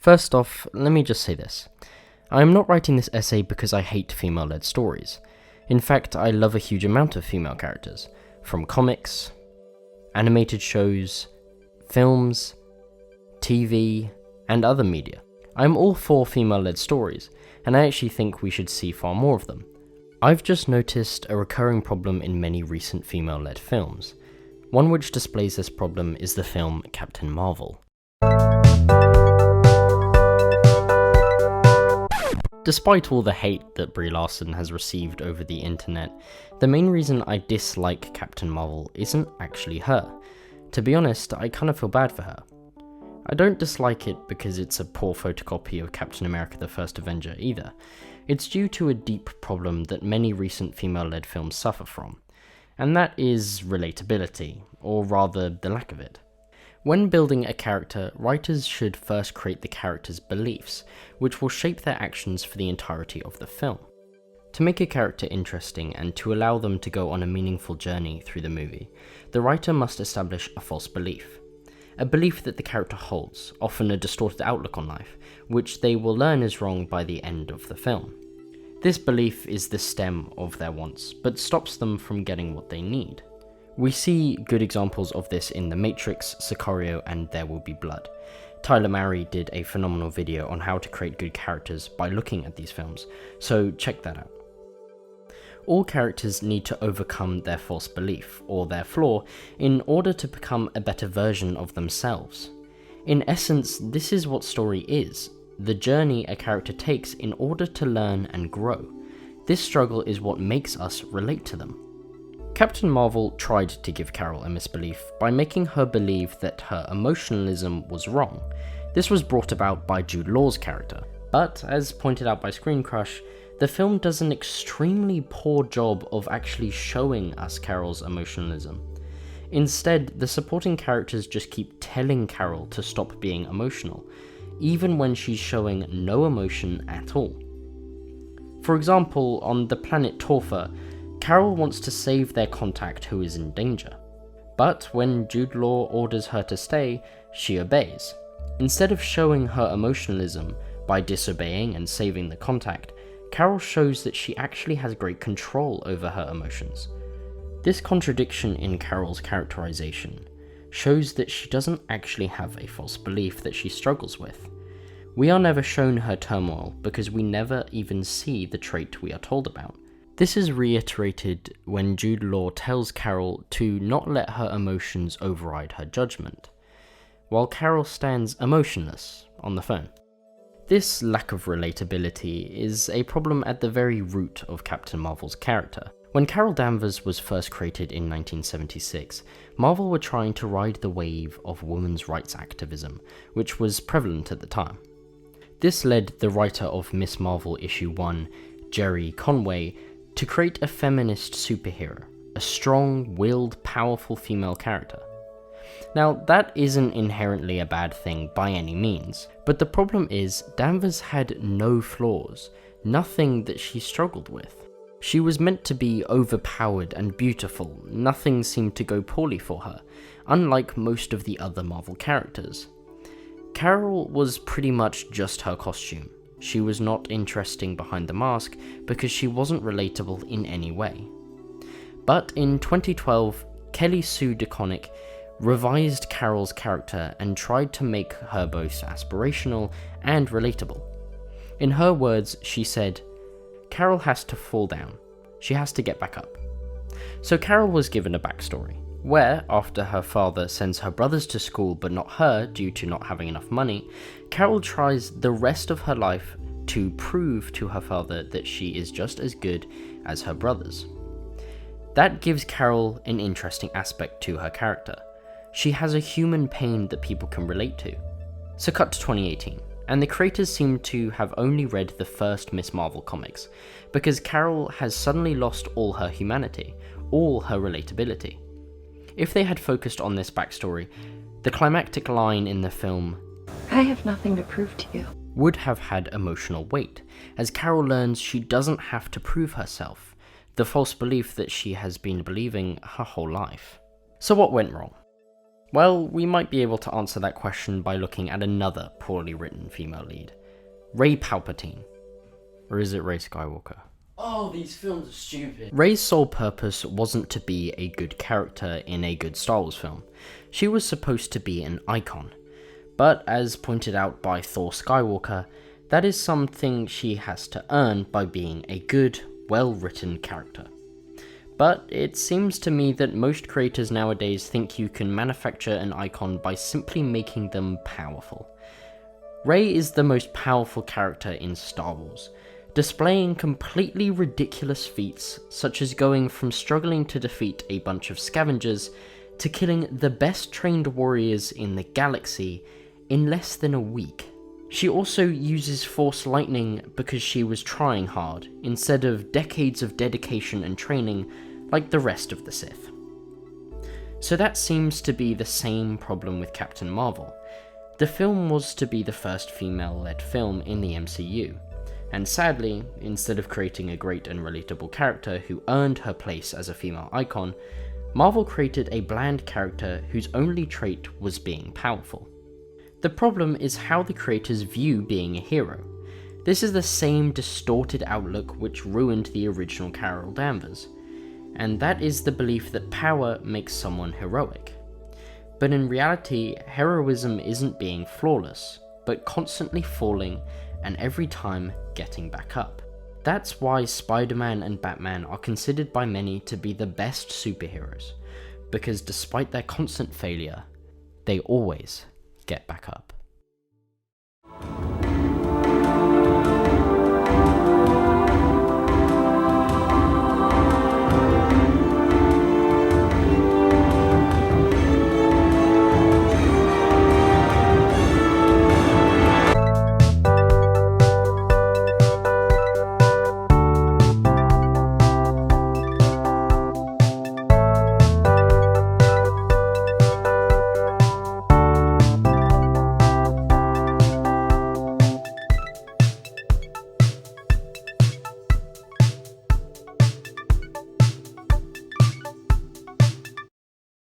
First off, let me just say this. I am not writing this essay because I hate female-led stories. In fact, I love a huge amount of female characters, from comics, animated shows, films, TV, and other media. I'm all for female-led stories, and I actually think we should see far more of them. I've just noticed a recurring problem in many recent female-led films. One which displays this problem is the film Captain Marvel. Despite all the hate that Brie Larson has received over the internet, the main reason I dislike Captain Marvel isn't actually her. To be honest, I kind of feel bad for her. I don't dislike it because it's a poor photocopy of Captain America the First Avenger either. It's due to a deep problem that many recent female-led films suffer from, and that is relatability, or rather the lack of it. When building a character, writers should first create the character's beliefs, which will shape their actions for the entirety of the film. To make a character interesting and to allow them to go on a meaningful journey through the movie, the writer must establish a false belief. A belief that the character holds, often a distorted outlook on life, which they will learn is wrong by the end of the film. This belief is the stem of their wants, but stops them from getting what they need. We see good examples of this in The Matrix, Sicario, and There Will Be Blood. Tyler Mary did a phenomenal video on how to create good characters by looking at these films, so check that out. All characters need to overcome their false belief, or their flaw, in order to become a better version of themselves. In essence, this is what story is, the journey a character takes in order to learn and grow. This struggle is what makes us relate to them. Captain Marvel tried to give Carol a misbelief by making her believe that her emotionalism was wrong. This was brought about by Jude Law's character, but as pointed out by Screen Crush, the film does an extremely poor job of actually showing us Carol's emotionalism. Instead, the supporting characters just keep telling Carol to stop being emotional, even when she's showing no emotion at all. For example, on the planet Torfa, Carol wants to save their contact who is in danger. But when Jude Law orders her to stay, she obeys. Instead of showing her emotionalism by disobeying and saving the contact, Carol shows that she actually has great control over her emotions. This contradiction in Carol's characterization shows that she doesn't actually have a false belief that she struggles with. We are never shown her turmoil because we never even see the trait we are told about. This is reiterated when Jude Law tells Carol to not let her emotions override her judgment, while Carol stands emotionless on the phone. This lack of relatability is a problem at the very root of Captain Marvel's character. When Carol Danvers was first created in 1976, Marvel were trying to ride the wave of women's rights activism, which was prevalent at the time. This led the writer of Miss Marvel issue 1, Jerry Conway, to create a feminist superhero, a strong-willed, powerful female character. Now, that isn't inherently a bad thing by any means, but the problem is Danvers had no flaws, nothing that she struggled with. She was meant to be overpowered and beautiful, nothing seemed to go poorly for her, unlike most of the other Marvel characters. Carol was pretty much just her costume. She was not interesting behind the mask because she wasn't relatable in any way. But in 2012, Kelly Sue DeConnick revised Carol's character and tried to make her both aspirational and relatable. In her words, she said, "Carol has to fall down. She has to get back up." So Carol was given a backstory, where, after her father sends her brothers to school but not her due to not having enough money, Carol tries the rest of her life to prove to her father that she is just as good as her brothers. That gives Carol an interesting aspect to her character. She has a human pain that people can relate to. So cut to 2018, and the creators seem to have only read the first Miss Marvel comics, because Carol has suddenly lost all her humanity, all her relatability. If they had focused on this backstory, the climactic line in the film, "I have nothing to prove to you," would have had emotional weight, as Carol learns she doesn't have to prove herself, the false belief that she has been believing her whole life. So what went wrong? Well, we might be able to answer that question by looking at another poorly written female lead, Rey Palpatine. Or is it Rey Skywalker? Oh, these films are stupid. Rey's sole purpose wasn't to be a good character in a good Star Wars film. She was supposed to be an icon. But as pointed out by Thor Skywalker, that is something she has to earn by being a good, well-written character. But it seems to me that most creators nowadays think you can manufacture an icon by simply making them powerful. Rey is the most powerful character in Star Wars, displaying completely ridiculous feats such as going from struggling to defeat a bunch of scavengers to killing the best trained warriors in the galaxy in less than a week. She also uses Force lightning because she was trying hard, instead of decades of dedication and training like the rest of the Sith. So that seems to be the same problem with Captain Marvel. The film was to be the first female-led film in the MCU, and sadly, instead of creating a great and relatable character who earned her place as a female icon, Marvel created a bland character whose only trait was being powerful. The problem is how the creators view being a hero. This is the same distorted outlook which ruined the original Carol Danvers, and that is the belief that power makes someone heroic. But in reality, heroism isn't being flawless, but constantly falling and every time getting back up. That's why Spider-Man and Batman are considered by many to be the best superheroes, because despite their constant failure, they always get back up.